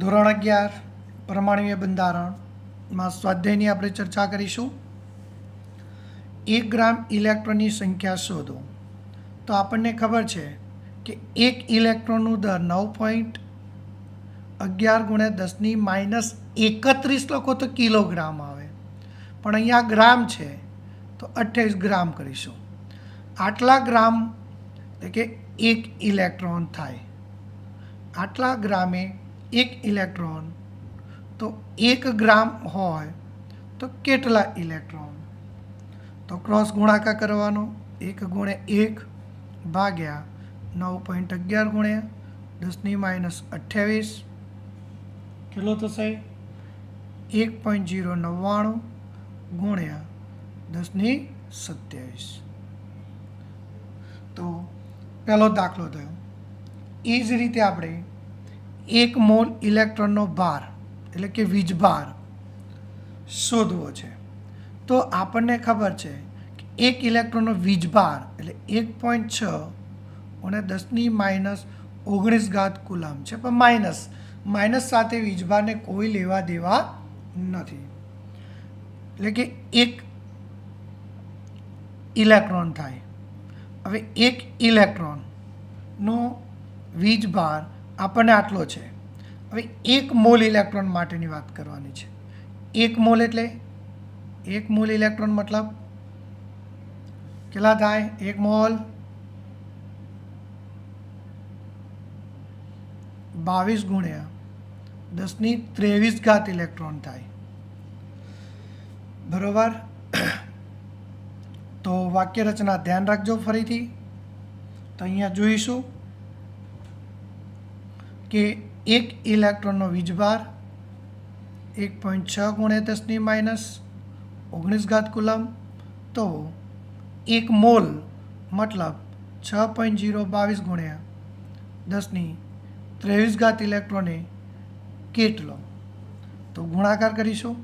ધોરણ 11 પરમાણુય બંધારણમાં સ્વાધ્યાયની આપણે ચર્ચા કરીશું. 1 ગ્રામ ઇલેક્ટ્રોનની સંખ્યા શોધો. તો આપણને ખબર છે કે એક ઇલેક્ટ્રોનનું દર 9.11 × 10⁻31 લખો તો કિલોગ્રામ આવે, પણ અહીંયા ગ્રામ છે તો 28 ગ્રામ કરીશું. આટલા ગ્રામ એટલે કે એક ઇલેક્ટ્રોન થાય. આટલા ગ્રામે એક ઇલેક્ટ્રોન, તો 1 ગ્રામ હોય તો કેટલા ઇલેક્ટ્રોન? તો ક્રોસ ગુણાકાર કરવાનો. 1 × 1 ભાગ્યા 9.11 × 10⁻28 કેટલો થશે? 1.099 ગુણ્યા 10⁻27. તો પહેલો દાખલો થયો. એ જ રીતે આપણે 1 મોલ ઇલેક્ટ્રોનનો ભાર એટલે કે વીજભાર શોધવો છે. તો આપણને ખબર છે કે એક ઇલેક્ટ્રોનનો વીજભાર એટલે 1.6 અને 10⁻19 કુલમ છે, પણ માઇનસ સાથે વીજભારને કોઈ લેવા દેવા નથી. એટલે કે એક ઇલેક્ટ્રોન થાય. હવે એક ઇલેક્ટ્રોનનો વીજભાર આપણને આટલો છે. હવે 1 મોલ ઇલેક્ટ્રોન માટેની વાત કરવાની છે. 1 મોલ એટલે 1 મોલ ઇલેક્ટ્રોન મતલબ કેટલા થાય? 1 મોલ 22 ગુણ્યા 10⁻23 ઇલેક્ટ્રોન થાય. બરોબર? તો વાક્ય રચના ધ્યાન રાખજો ફરીથી. તો અહીંયા જોઈશું કે એક ઇલેક્ટ્રોનનો વીજભાર 1.6 × 10⁻19 કુલમ. તો 1 મોલ મતલબ 6.022 ગુણ્યા 10⁻23 ઇલેક્ટ્રોને કેટલો? તો ગુણાકાર કરીશું.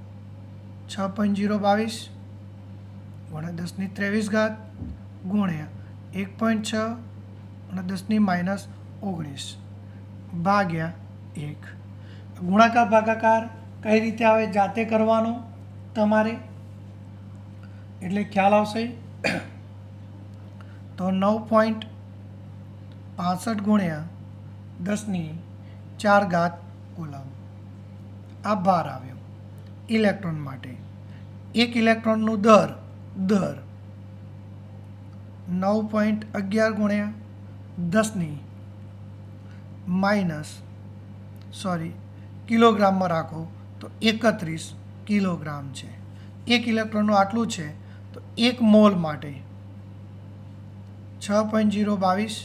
6.022 ગુણ્યા 10⁻23 ગુણ્યા 1.6 અને 10⁻19 ભાગ્યા 1. ગુણાકાર ભાગાકાર કઈ રીતે આવે જાતે કરવાનો તમારે, એટલે ખ્યાલ આવશે. તો 9.65 ગુણ્યા 10⁻4 કુલમ આ ભાર આવ્યો ઇલેક્ટ્રોન માટે. એક ઇલેક્ટ્રોનનું દર 9.11 ગુણ્યા 10⁻, કિલોગ્રામમાં રાખો તો 31 કિલોગ્રામ છે. એક ઇલેક્ટ્રોનનું આટલું છે, તો 1 મોલ માટે 6.022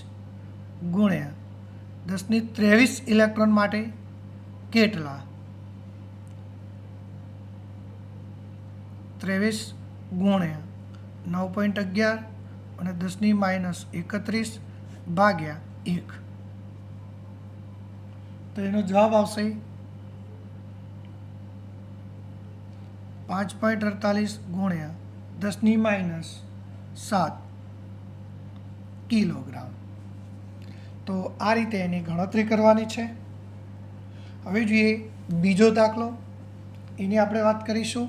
ગુણ્યા 10⁻23 ઇલેક્ટ્રોન માટે કેટલા? 23 ગુણ્યા 9.11 અને 10⁻31 ભાગ્યા 1. તો એનો જવાબ આવશે 5.48 ગુણ્યા 10⁻7 કિલોગ્રામ. તો આ રીતે એની ગણતરી કરવાની છે. હવે જોઈએ બીજો દાખલો, એની આપણે વાત કરીશું.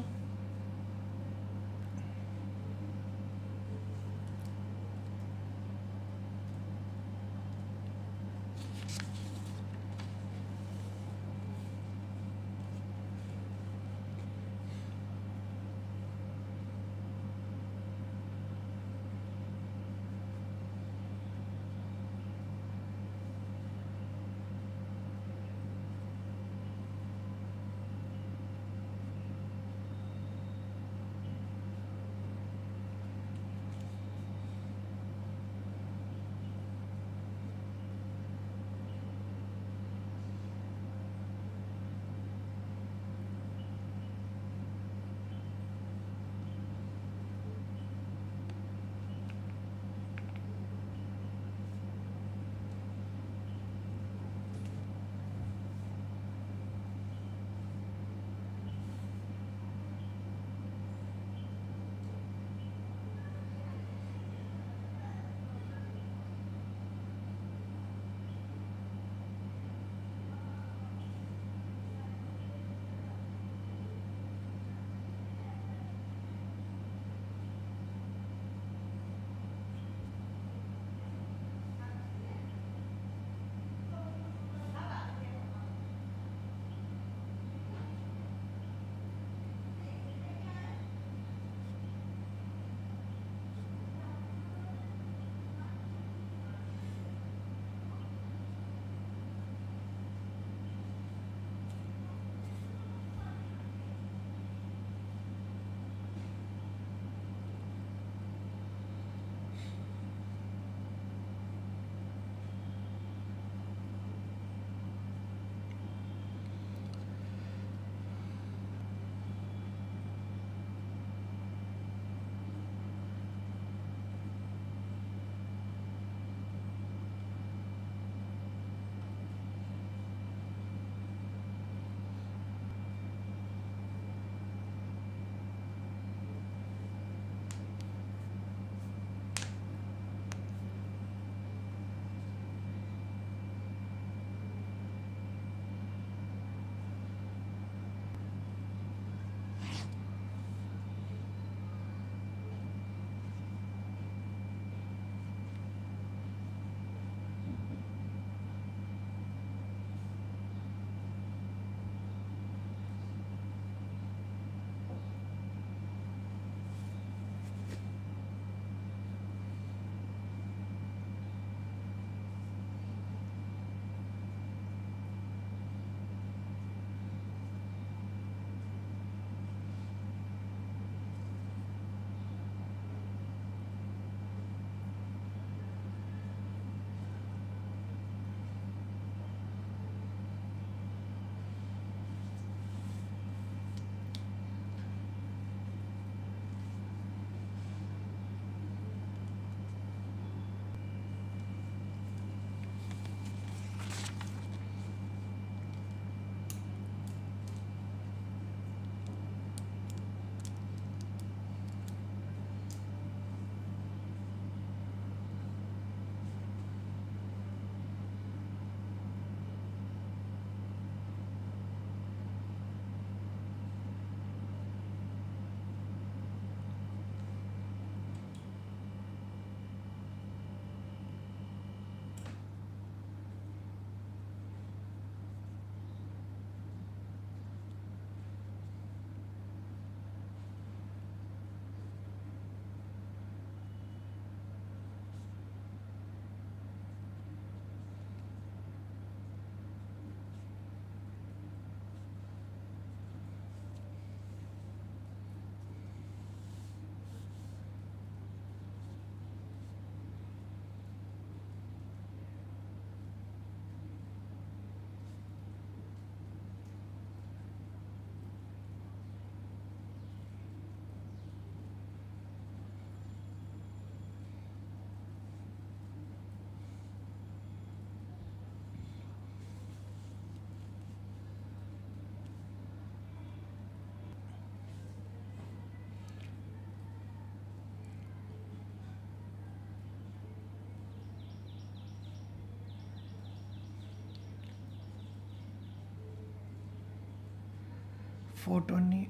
ફોટોનની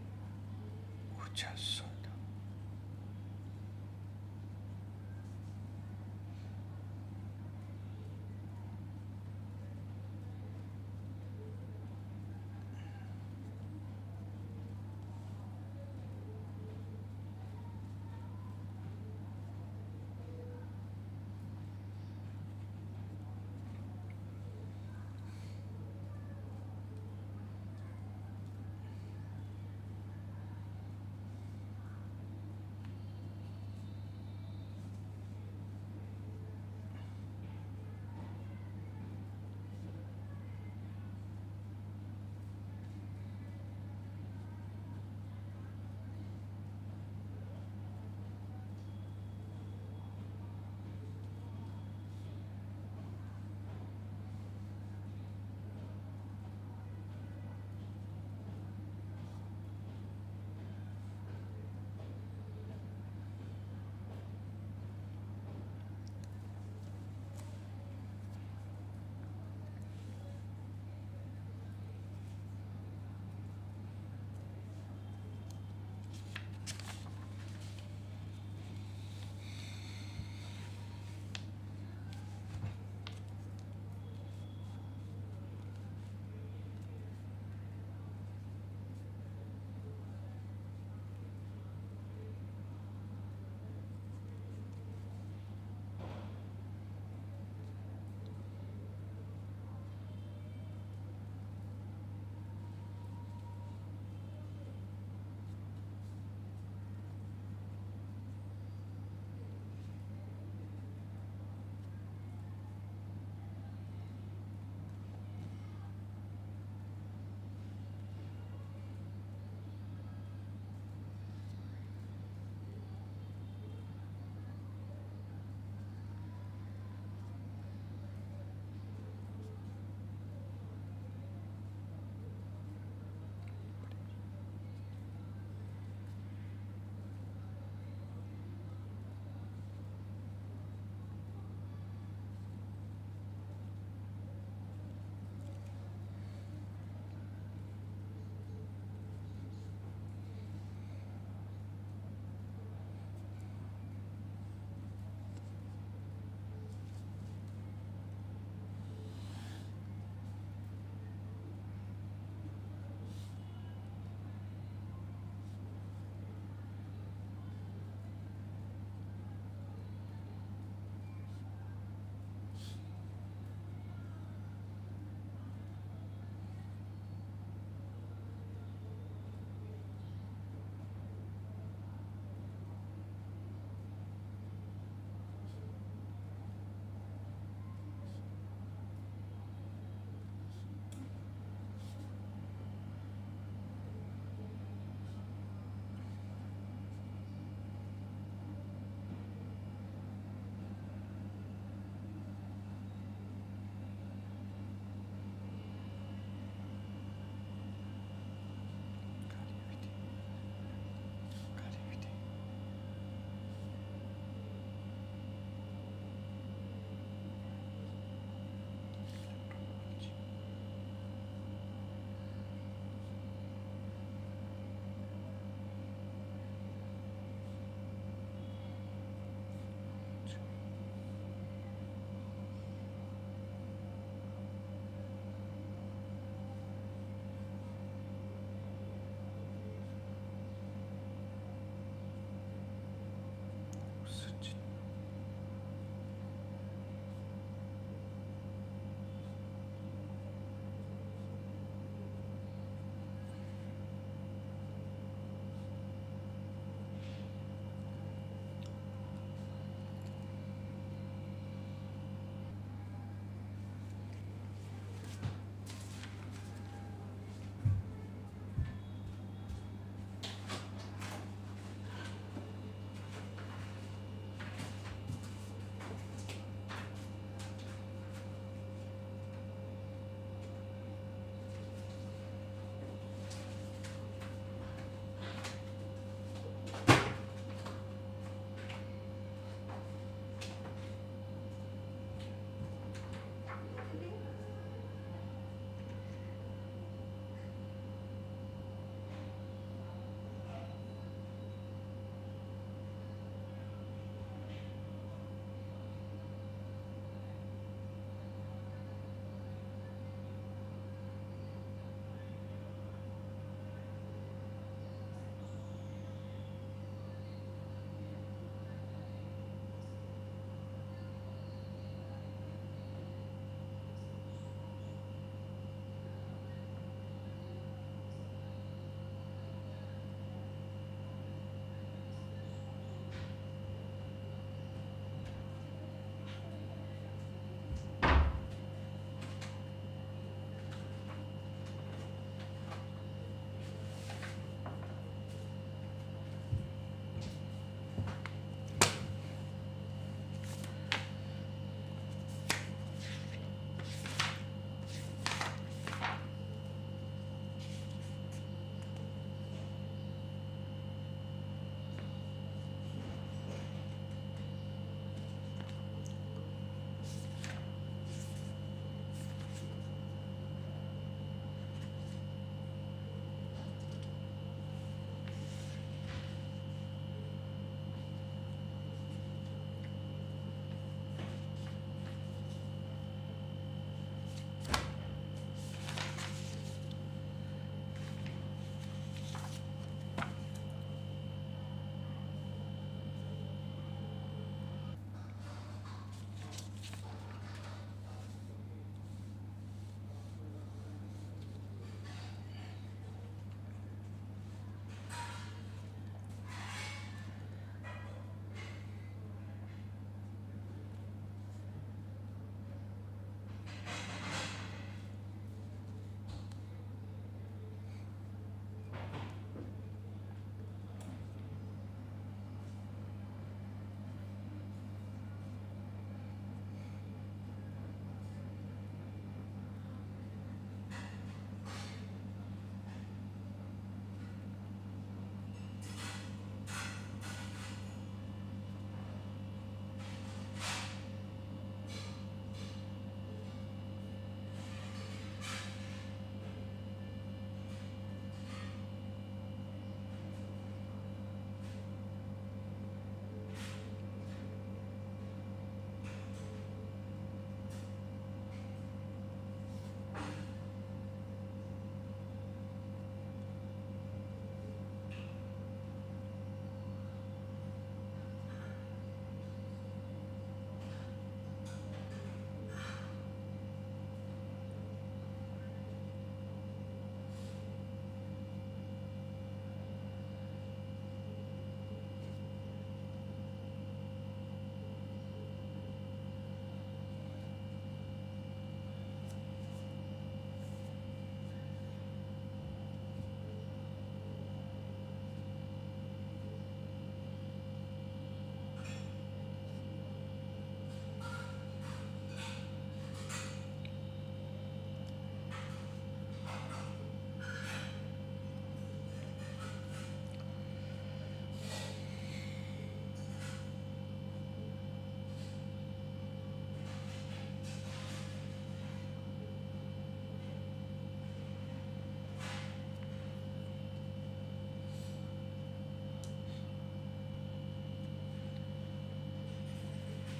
ઊર્જા શોધો.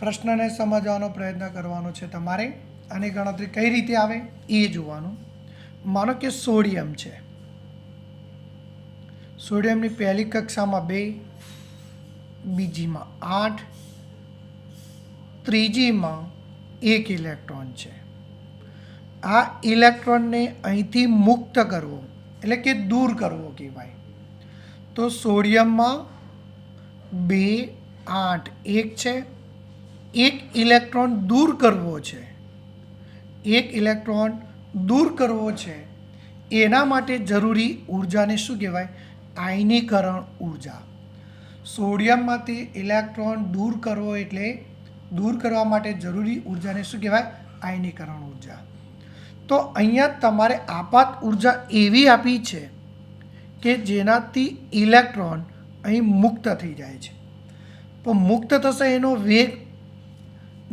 પ્રશ્નને સમજવાનો પ્રયત્ન કરવાનો છે તમારે. આની ગણતરી કઈ રીતે આવે એ જોવાનું. માનો કે સોડિયમ છે, સોડિયમની પહેલી કક્ષામાં 2, બીજીમાં 8, ત્રીજીમાં 1 ઇલેક્ટ્રોન છે. આ ઇલેક્ટ્રોનને અહીંથી મુક્ત કરવો એટલે કે દૂર કરવો કહેવાય. તો સોડિયમમાં 2, 8, 1 છે. 1 ઇલેક્ટ્રોન દૂર કરવો છે, 1 ઇલેક્ટ્રોન દૂર કરવો છે. એના માટે જરૂરી ઉર્જાને શું કહેવાય? આયનીકરણ ઉર્જા. સોડિયમમાંથી ઇલેક્ટ્રોન દૂર કરવો એટલે દૂર કરવા માટે જરૂરી ઉર્જાને શું કહેવાય? આયનીકરણ ઉર્જા. તો અહીંયા તમારે આપાત ઉર્જા એવી આપી છે કે જેનાથી ઇલેક્ટ્રોન અહીં મુક્ત થઈ જાય છે. પણ મુક્ત થશે એનો વેગ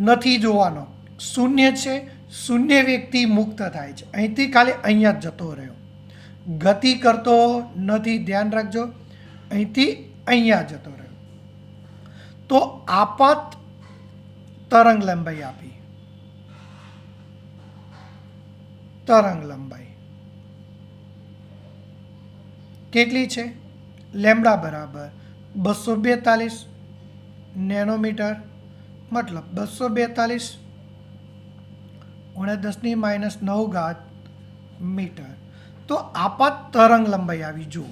નથી જોવાનો, શૂન્ય છે, શૂન્ય વેગથી મુક્ત થાય છે. અહીંથી ખાલી અહીંયા જ જતો રહ્યો, ગતિ કરતો નથી, ધ્યાન રાખજો. અહીંથી અહીંયા જતો રહ્યો. તો આપાત તરંગ લંબાઈ આપી. તરંગ લંબાઈ કેટલી છે? લેમ્બડા બરાબર 242 નેનોમીટર, મતલબ 242 × 10⁻⁹ મીટર. તો આપાત તરંગ લંબાઈ આવી. જુઓ,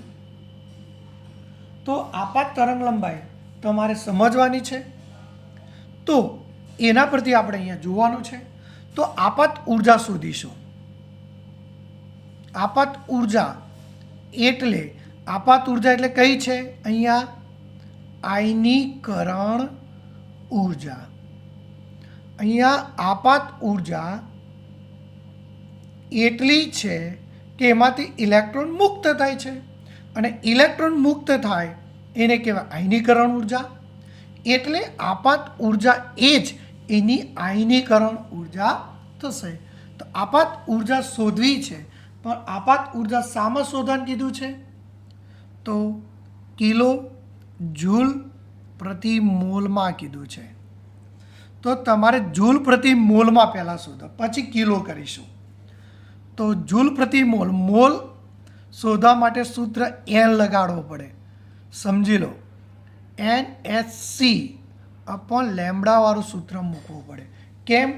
તો આપાત તરંગ લંબાઈ તમારે સમજવાની છે. તો એના પરથી આપણે અહીંયા જોવાનું છે. તો આપાત ઉર્જા શોધીશું. આપાત ઉર્જા એટલે કઈ છે? અહીંયા આયનીકરણ ઉર્જા. અહીંયા આપાત ઉર્જા એટલી છે કે એમાંથી ઇલેક્ટ્રોન મુક્ત થાય છે, અને ઇલેક્ટ્રોન મુક્ત થાય એને કહેવાય આયનીકરણ ઉર્જા. એટલે આપાત ઉર્જા એ જ એની આયનીકરણ ઉર્જા થશે. તો આપાત ઉર્જા શોધવી છે, પણ આપાત ઉર્જા શામાં શોધવાનું કીધું છે? તો કિલો જૂલ પ્રતિ મોલમાં કીધું છે. તો તમારે જૂલ પ્રતિ મોલમાં પહેલાં શોધો, પછી કિલો કરીશું. તો જૂલ પ્રતિ મોલ શોધવા માટે સૂત્ર n લગાડવો પડે. સમજી લો, NHC અપોન લેમ્બડાવાળું સૂત્ર મૂકવું પડે. કેમ?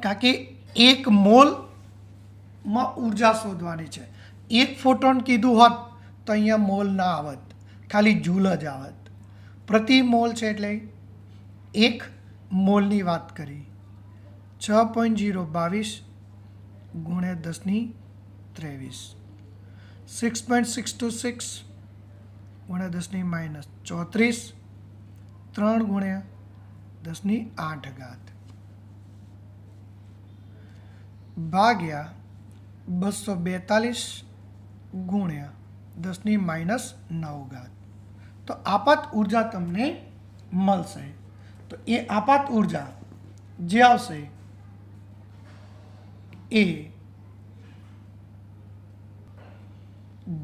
કારણ કે 1 મોલમાં ઉર્જા શોધવાની છે. 1 ફોટોન કીધું હોત તો અહીંયા મોલ ના આવત, ખાલી જૂલ જ આવત. પ્રતિ મોલ છે એટલે 1 મોલની વાત કરી. 6.022 × 10⁻23, 6.626 × 10⁻34, 3 × 10⁸ ભાગ્યા 242 × 10⁻9. તો આપાત ઉર્જા તમને મળશે. તો એ આપાત ઉર્જા જે આવશે એ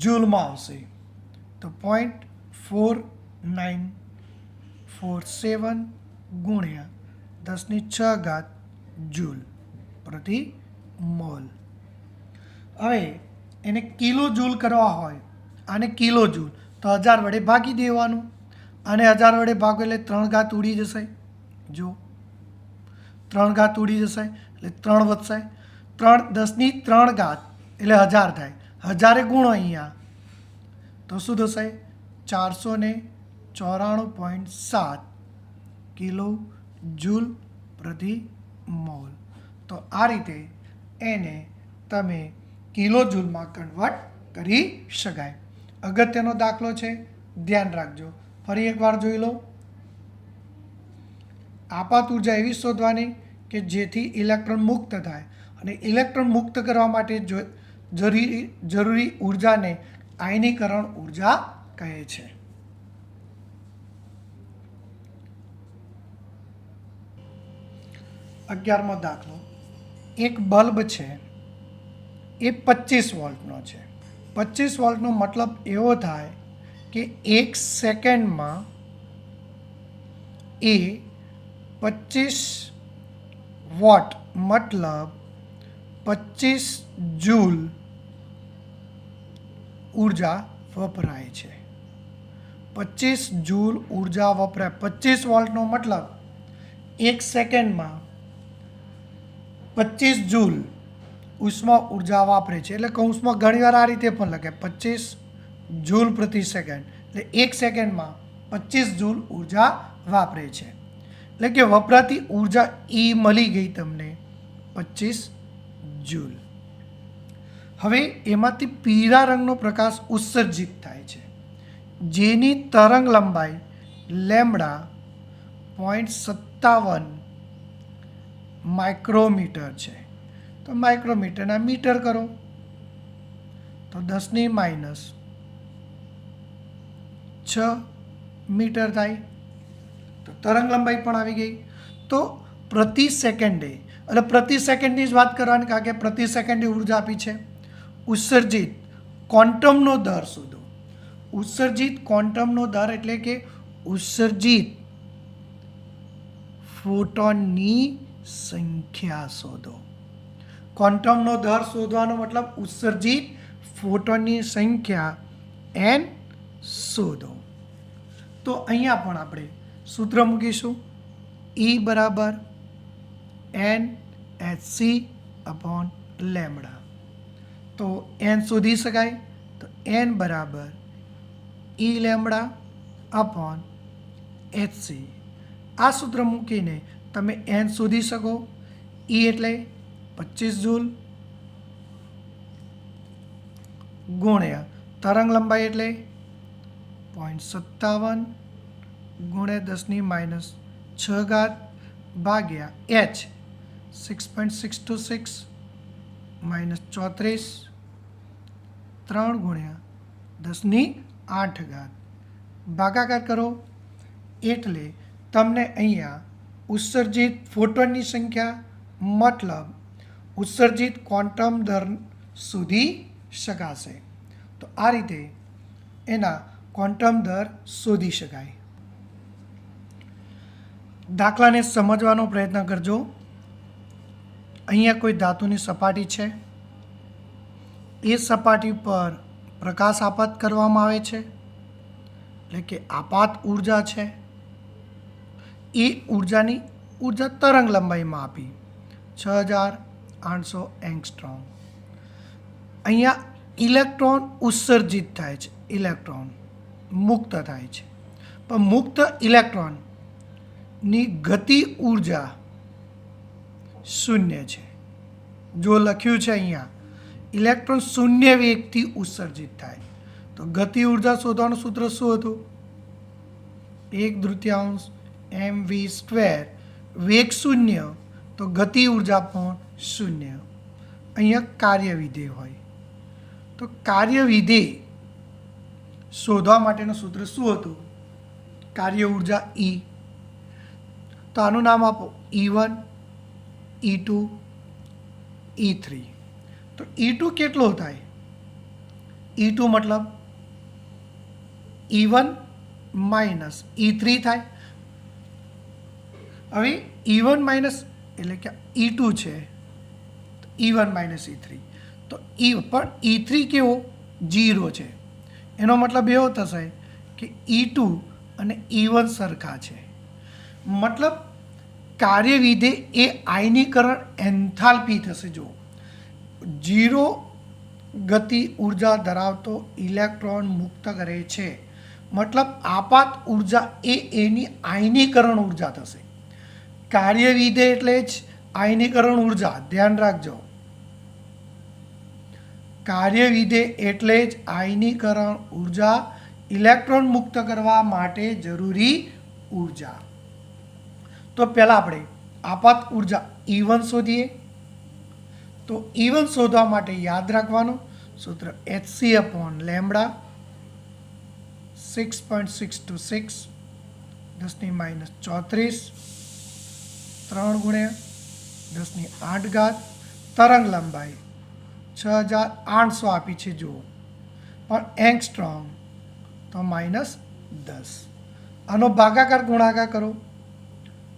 જૂલમાં આવશે. તો 0.4947 × 10⁶ જૂલ પ્રતિ મોલ. હવે એને કિલો જૂલ કરવા હોય, આને કિલો જૂલ તો 1000 વડે ભાગી દેવાનું. આને 1000 વડે ભાગો એટલે 3 ઘાત ઉડી જશે. જો 3 ઘાત ઉડી જશે એટલે 3 વધશે. 10⁻³ એટલે 1000 થાય. 1000 ગુણો અહીંયા તો શું થશે? 494.7 કિલો જૂલ પ્રતિ મોલ. તો આ રીતે એને તમે કિલો જૂલમાં કન્વર્ટ કરી શકાય. અગત્યનો દાખલો છે, ધ્યાન રાખજો. ફરી એકવાર જોઈ લો. આપાત ઉર્જા એવી શોધવાની કે જેથી ઇલેક્ટ્રોન મુક્ત થાય, અને ઇલેક્ટ્રોન મુક્ત કરવા માટે જરૂરી ઉર્જાને આયનીકરણ ઉર્જા કહે છે. અગિયારમો દાખલો. એક બલ્બ છે એ 25 વોલ્ટનો છે. 25 વોલ્ટનો મતલબ એવો થાય કે 1 સેકન્ડમાં એ 25 વોટ મતલબ 25 જૂલ ઉર્જા વપરાય છે. 25 જૂલ ઉર્જા વપરાય. 25 વોલ્ટનો મતલબ 1 સેકન્ડમાં 25 જૂલ ઉષ્મા ઉર્જા વાપરે છે. એટલે કૌંસમાં ઘણીવાર આ રીતે પણ લખે 25 જૂલ પ્રતિ સેકન્ડ, એટલે 1 સેકન્ડમાં 25 જૂલ ઉર્જા વાપરે છે. એટલે કે વપરાતી ઉર્જા E મળી ગઈ તમને 25 જૂલ. હવે એમાંથી પીળા રંગનો પ્રકાશ ઉત્સર્જિત થાય છે, જેની તરંગ લંબાઈ લેમ્બડા 0.57 માઇક્રોમીટર છે. તો માઇક્રોમીટરના મીટર કરો તો 10⁻6 મીટર થાય. તો તરંગ લંબાઈ પણ આવી ગઈ. તો પ્રતિ સેકન્ડે, એટલે પ્રતિ સેકન્ડની જ વાત કરવાની, કારણ કે પ્રતિ સેકન્ડે ઉર્જા આપી છે. ઉત્સર્જિત ક્વોન્ટમનો દર શોધો. ઉત્સર્જિત ક્વોન્ટમનો દર એટલે કે ઉત્સર્જિત ફોટોનની સંખ્યા શોધો. ક્વોન્ટમનો દર શોધવાનો મતલબ ઉત્સર્જિત ફોટોનની સંખ્યા n શોધો. તો અહીંયા પણ આપણે સૂત્ર મૂકીશું E બરાબર NhC/લેમ્બડા. તો n શોધી શકાય. તો n બરાબર E લેમ્બડા/hc. આ સૂત્ર મૂકીને તમે n શોધી શકો. E એટલે 25 જૂલ ગુણ્યા તરંગ લંબાઈ એટલે 0.57 ગુણ્યા 10⁻6 ભાગ્યા h 6.626 -34 3 ગુણ્યા 10⁸ ભાગાકાર કરો એટલે તમને અહીંયા ઉત્સર્જિત ફોટોનની સંખ્યા મતલબ ઉત્સર્જિત ક્વોન્ટમ દર શોધી શકાશે. તો આ રીતે એના ક્વોન્ટમ દર શોધી શકાય. દાખલાને સમજવાનો પ્રયત્ન કરજો. અહીંયા કોઈ ધાતુની સપાટી છે, એ સપાટી પર પ્રકાશ આપાત કરવામાં આવે છે, એટલે કે આપાત ઉર્જા છે. એ ઉર્જાની ઉર્જા તરંગ લંબાઈમાં આપી 6800 એંગસ્ટ્રોમ. અહીંયા ઇલેક્ટ્રોન ઉત્સર્જિત થાય છે, ઇલેક્ટ્રોન મુક્ત થાય છે. પણ મુક્ત ઇલેક્ટ્રોનની ગતિ ઉર્જા 0 છે. જો લખ્યું છે અહીંયા ઇલેક્ટ્રોન 0 વેગથી ઉત્સર્જિત થાય, તો ગતિ ઉર્જા શોધવાનું સૂત્ર શું હતું? 1/3 mv². વેગ 0 તો ગતિ ઉર્જા પણ 0. અહીંયા કાર્ય વિધેય હોય, તો કાર્ય વિધેય શોધવા માટેનું સૂત્ર શું હતું? કાર્ય ઉર્જા E. તો આનું નામ આપો E1, E2, E3. તો E2 કેટલો થાય? E2 મતલબ E1 - E3 થાય. હવે E1 માઇનસ એટલે કે E2 છે, E1 - E3. તો પણ E3 કેવો? 0 છે. એનો મતલબ એવો થશે કે E2 અને E1 સરખા છે. મતલબ કાર્ય વિધેય એ આયનીકરણ એન્થાલ્પી થશે. જો 0 ગતિ ઉર્જા ધરાવતો ઇલેક્ટ્રોન મુક્ત કરે છે, મતલબ આપાત ઉર્જા એ એની આયનીકરણ ઉર્જા થશે. કાર્ય વિધેય એટલે જ આયનીકરણ ઉર્જા, ધ્યાન રાખજો. કાર્ય વિધેય એટલે જ આયનીકરણ ઉર્જા, ઇલેક્ટ્રોન મુક્ત કરવા માટે જરૂરી ઉર્જા. તો પહેલાં આપણે આપાત ઉર્જા E1 શોધીએ. તો E1 શોધવા માટે યાદ રાખવાનું સૂત્ર hc/લેમ્બડા 6.626 10⁻34 3 ગુણ્યા 10⁸ તરંગ લંબાઈ 6800 આપી છે જુઓ, પણ એંગસ્ટ્રોમ તો -10. આનો ભાગાકાર ગુણાકાર કરો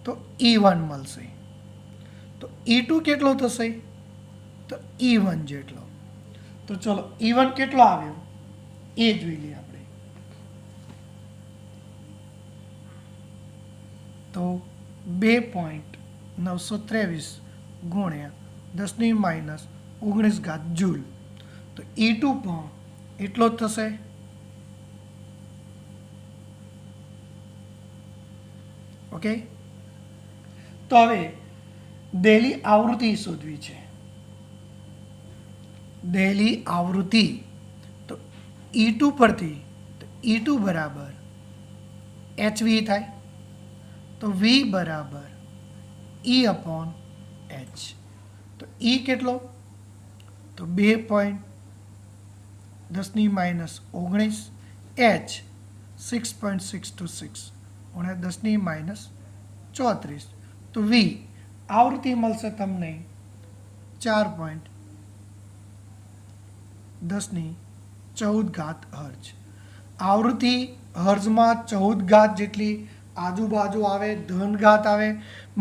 તો E1 મળશે. તો E2 કેટલો થશે? તો E1 જેટલો. તો ચલો E1 કેટલો આવ્યો એ જોઈ લઈએ આપણે. તો 2.923 ગુણ્યા 10⁻19 જૂલ. તો E2 પણ એટલો જ થશે. ઓકે, તો હવે દહેલી આવૃત્તિ શોધવી છે. દહેલી આવૃત્તિ તો E2 પરથી તો E2 બરાબર HV થાય. તો V બરાબર E/H. તો E કેટલો? તો 2.10⁻19 H 6.626 ગુણ્યા 10⁻34. તો V આવૃત્તિ મળશે તમને 4.1014 હર્જ. આવૃત્તિ હર્જમાં 14 જેટલી આજુબાજુ આવે, ધન ઘાત આવે,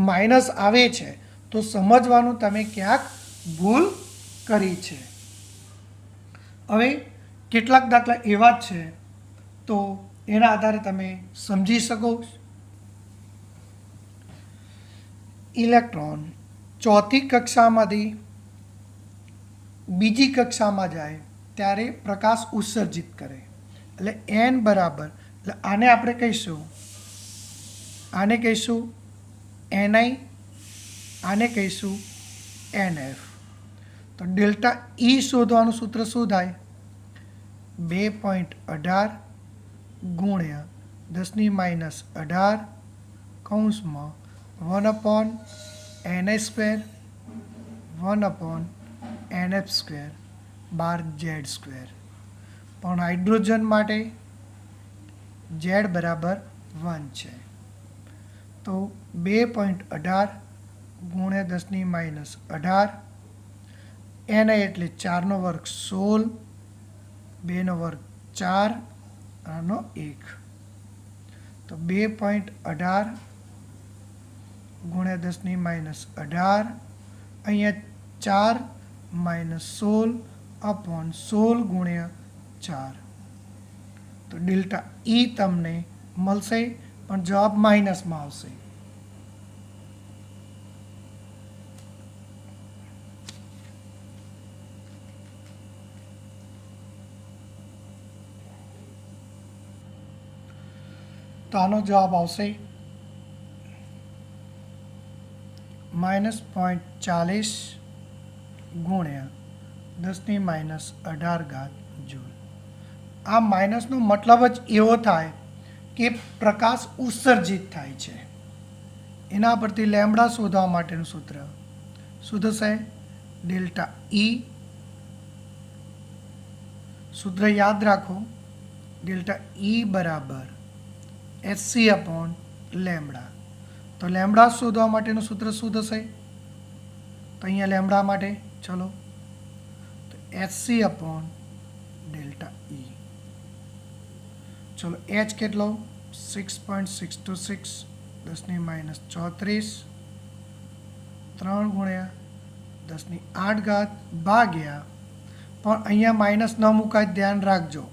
માઇનસ આવે છે, તો સમજવાનું તમે ક્યાંક ભૂલ કરી છે. હવે કેટલાક દાખલા એવા જ છે, તો એના આધારે તમે સમજી શકો. ઇલેક્ટ્રોન ચોથી કક્ષામાંથી બીજી કક્ષામાં જાય ત્યારે પ્રકાશ ઉત્સર્જિત કરે. એટલે N બરાબર, એટલે આને આપણે કહીશું, આને કહીશું Ni, આને કહીશું NF. તો ડેલ્ટા E શોધવાનું સૂત્ર શું થાય? 2.18 ગુણ્યા 10⁻18 કૌંસમાં 1/ni², 1/nf² બાર Z². પણ હાઇડ્રોજન માટે Z બરાબર 1 છે. તો 2.18 ગુણ્યા 10⁻18, Ni એટલે 4 નો વર્ગ 16, 2 નો વર્ગ 4 અને 1. તો 2.18 ગુણ્યા 10⁻18, અહીંયા 4 -16/16 ગુણ્યા 4. તો ડેલ્ટા E તમને મળશે, પણ જવાબ માઇનસમાં આવશે. તો આનો જવાબ આવશે -0.40 ગુણ્યા 10⁻18 જૂલ. આ માઇનસનો મતલબ જ એવો થાય કે પ્રકાશ ઉત્સર્જિત થાય છે. એના પરથી લેમ્બડા શોધવા માટેનું સૂત્ર શું થશે? Delta E. સૂત્ર યાદ રાખો, ડેલ્ટા E બરાબર HC/લેમ્બડા. તો લેમ્બડા શોધવા માટેનું સૂત્ર શું થશે? તો અહીંયા લેમ્બડા માટે ચલો, તો HC/ડેલ્ટા E. ચલો H કેટલો? 6.626 10⁻34, 3 ગુણ્યા 10⁸ ભાગ્યા, પણ અહીંયા માઇનસ ન મુકાય, ધ્યાન રાખજો,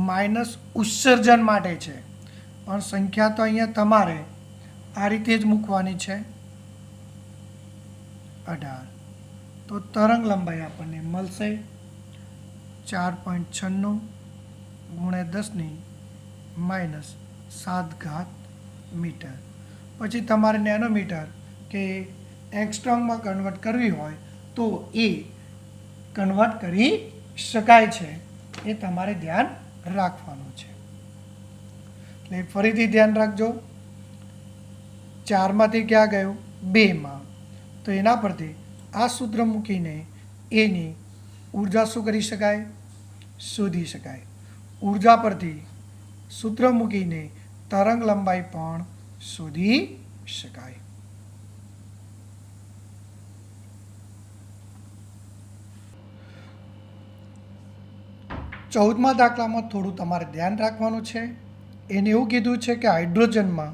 માઇનસ ઉત્સર્જન માટે છે, પણ સંખ્યા તો અહીંયા તમારે આ રીતે જ મૂકવાની છે, 18. તો તરંગ લંબાઈ આપણને મળશે 4.96 ગુણ્યા 10⁻7 મીટર. પછી તમારે નેનોમીટર કે એંગસ્ટ્રોમમાં કન્વર્ટ કરવી હોય તો એ કન્વર્ટ કરી શકાય છે. એ તમારે ધ્યાન રાખવાનું છે. એટલે ફરીથી ધ્યાન રાખજો, 4માંથી ક્યાં ગયું? 2માં. તો એના પરથી આ સૂત્ર મૂકીને એની ઉર્જા શું કરી શકાય? શોધી શકાય. ઉર્જા પરથી સૂત્ર મૂકીને તરંગ લંબાઈ પણ શોધી શકાય. ચૌદમા દાખલામાં થોડું તમારે ધ્યાન રાખવાનું છે. એને એવું કીધું છે કે હાઇડ્રોજનમાં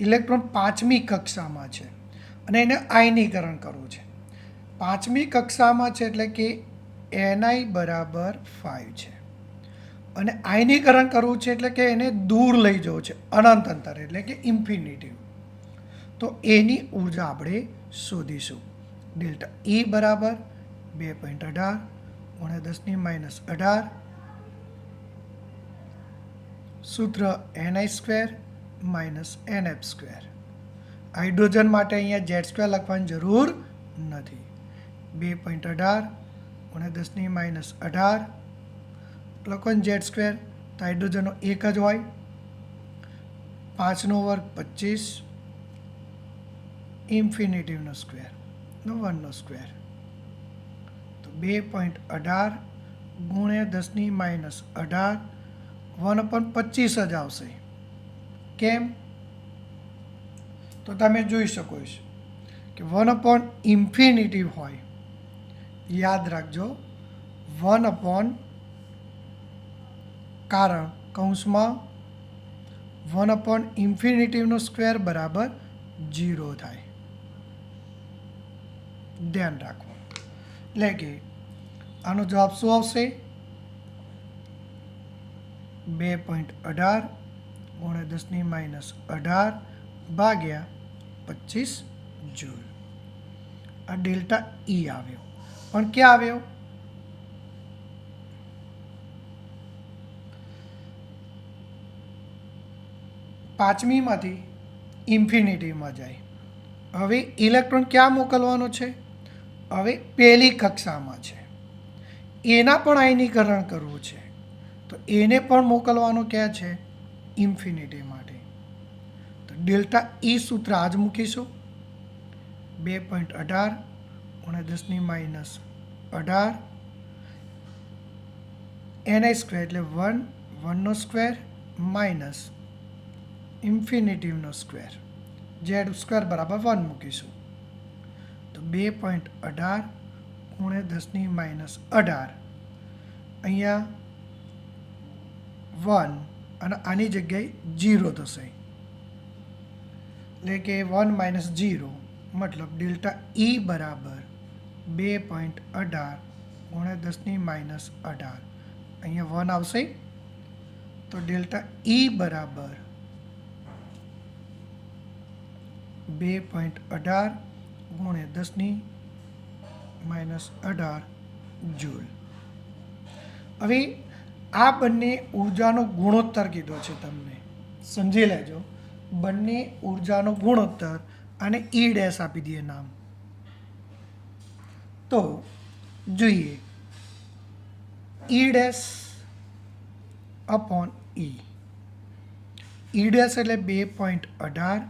ઇલેક્ટ્રોન 5મી કક્ષામાં છે અને એને આયનીકરણ કરવું છે. 5મી કક્ષામાં છે એટલે કે Ni બરાબર 5 છે અને આયનીકરણ કરવું છે એટલે કે એને દૂર લઈ જવું છે અનંત અંતર એટલે કે ઇન્ફિનિટી. તો એની ઉર્જા આપણે શોધીશું. ડેલ્ટા E બરાબર 2.18 × 10⁻18 સૂત્ર Ni² - Nf². હાઇડ્રોજન માટે અહીંયા Z² લખવાની જરૂર નથી. 2.18 × 10⁻18 લખવાનું Z². તો હાઇડ્રોજનનો એક જ હોય. 5નો વર્ગ 25 ઇન્ફિનિટીવનો સ્ક્વેર નો 1નો સ્ક્વેર. તો 2.18 × 10⁻18 1/25 જ આવશે. કેમ? તો તમે જોઈ શકો છો કે 1/ઇન્ફિનિટી હોય. યાદ રાખજો 1/ કારણ કૌંસમાં 1/ઇન્ફિનિટીનો સ્ક્વેર બરાબર 0 થાય. ધ્યાન રાખો. એટલે કે આનો જવાબ શું આવશે? 2.18 × 10⁻18 ભાગ્યા 25 જૂલ. આ ડેલ્ટા E આવ્યો. પણ ક્યાં આવ્યો? પાંચમીમાંથી ઇન્ફિનિટીમાં જાય. હવે ઇલેક્ટ્રોન ક્યાં મોકલવાનો છે? હવે પહેલી કક્ષામાં છે. એના પણ આયનીકરણ કરવું છે. તો એને પણ મોકલવાનો ક્યાં છે? ઇન્ફિનિટી માટે. તો ડેલ્ટા E સૂત્ર આજ મૂકીશું. 2.18 × 10⁻18 Ni² એટલે 1 1નો સ્ક્વેર માઇનસ ઇન્ફિનિટીવનો સ્ક્વેર. Z² બરાબર 1 મૂકીશું. તો 2.18 × 10⁻18 અહીંયા 1 અને આની જગ્યાએ 0 થશે. એટલે કે 1 - 0 મતલબ ડેલ્ટા E બરાબર 2.18 × 10⁻18 અહીંયા 1 આવશે. તો ડેલ્ટા E બરાબર 2.18 × 10⁻18 જૂલ. હવે આ બંને ઉર્જાનો ગુણોત્તર કીધો છે તમને. સમજી લેજો. બંને ઉર્જાનો ગુણોત્તર અને E' આપી દઈએ નામ. તો જોઈએ E' અપોન E. E' એટલે 2.18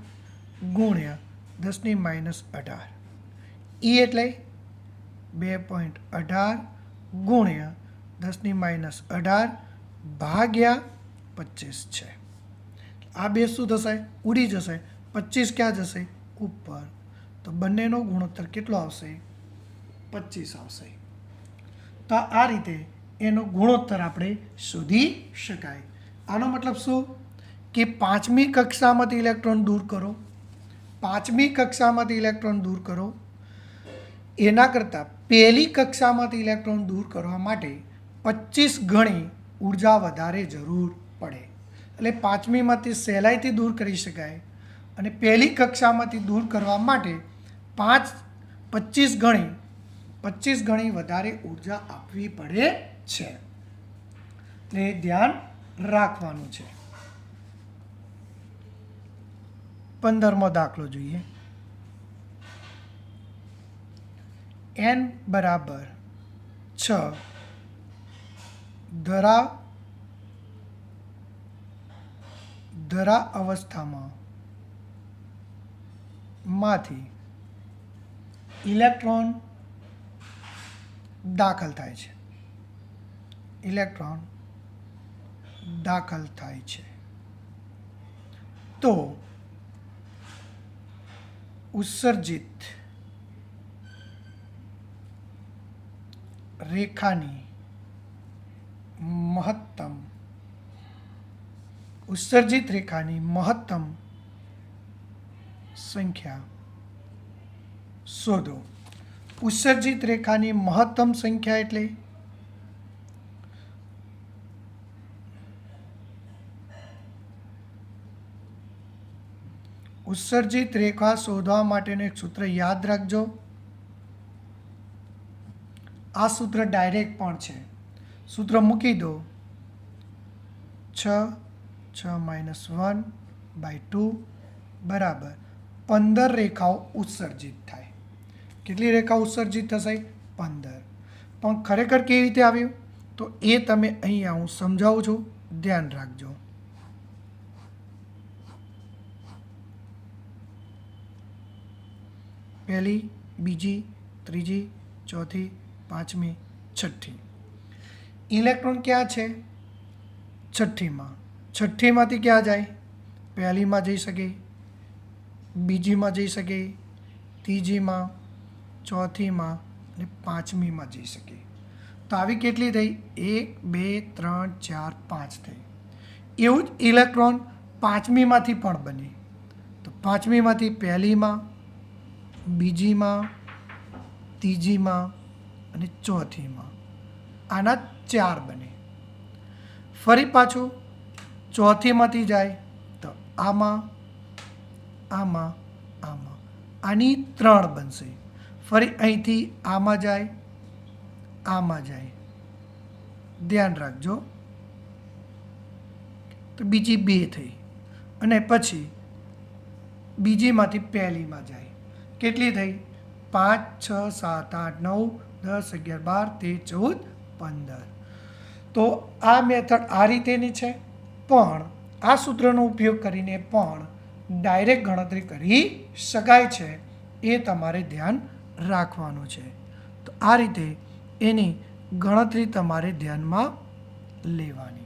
ગુણ્યા 10⁻18. E એટલે 2.18 ગુણ્યા 10⁻18 ભાગ્યા 25 છે. આ બે શું થશે? ઉડી જશે. 25 ક્યાં જશે? ઉપર. તો બંનેનો ગુણોત્તર કેટલો આવશે? 25 આવશે. તો આ રીતે એનો ગુણોત્તર આપણે શોધી શકાય. આનો મતલબ શું? કે 5મી કક્ષામાંથી ઇલેક્ટ્રોન દૂર કરો. 5મી કક્ષામાંથી ઇલેક્ટ્રોન દૂર કરો. એના કરતાં પહેલી કક્ષામાંથી ઇલેક્ટ્રોન દૂર કરવા માટે 25 ગણી ઉર્જા વધારે જરૂર પડે. એટલે 5મીમાંથી સહેલાઈથી દૂર કરી શકાય અને પહેલી કક્ષામાંથી દૂર કરવા માટે 25 ગણી વધારે ઉર્જા આપવી પડે છે. એટલે ધ્યાન રાખવાનું છે. 15મો દાખલો જોઈએ. n બરાબર 6 ધરા અવસ્થામાં માંથી ઇલેક્ટ્રોન દાખલ થાય છે. તો ઉત્સર્જિત રેખાની મહત્તમ સંખ્યા શોધો. ઉત્સર્જિત રેખાની મહત્તમ સંખ્યા એટલે ઉત્સર્જિત રેખા શોધવા માટેનું એક સૂત્ર યાદ રાખજો. આ સૂત્ર ડાયરેક્ટ પણ છે. સૂત્ર મૂકી દો. 6 - 1/2 બરાબર 15 રેખાઓ ઉત્સર્જિત થાય. કેટલી રેખા ઉત્સર્જિત થશે? 15. પણ ખરેખર કેવી રીતે આવ્યું તો એ તમે અહીંયા હું સમજાવું છું, ધ્યાન રાખજો. પહેલી, બીજી, ત્રીજી, ચોથી, પાંચમી, છઠ્ઠી. ઇલેક્ટ્રોન ક્યાં છે? છઠ્ઠીમાં. છઠ્ઠીમાંથી ક્યાં જાય? પહેલીમાં જઈ શકે, બીજીમાં જઈ શકે, ત્રીજીમાં, ચોથીમાં અને પાંચમીમાં જઈ શકે. તો આવી કેટલી થઈ? 1 2 3 4 5 થઈ. એવું જ ઇલેક્ટ્રોન પાંચમીમાંથી પણ બને. તો પાંચમીમાંથી પહેલીમાં, બીજીમાં, ત્રીજીમાં અને ચોથીમાં. આના 4 બને. ફરી પાછું ચોથીમાંથી જાય તો આમાં, આમાં, આમાં. આની 3 બનશે. ફરી અહીંથી આમાં જાય, આમાં જાય. ધ્યાન રાખજો. તો બીજી 2 થઈ. અને પછી બીજીમાંથી પહેલીમાં જાય. કેટલી થઈ? 5 6 7 8 9 10 11 12 13 14 15. તો આ મેથડ આ રીતેની છે, પણ આ સૂત્રનો ઉપયોગ કરીને પણ ડાયરેક્ટ ગણતરી કરી શકાય છે. એ તમારે ધ્યાન રાખવાનું છે. તો આ રીતે એની ગણતરી તમારે ધ્યાનમાં લેવાની.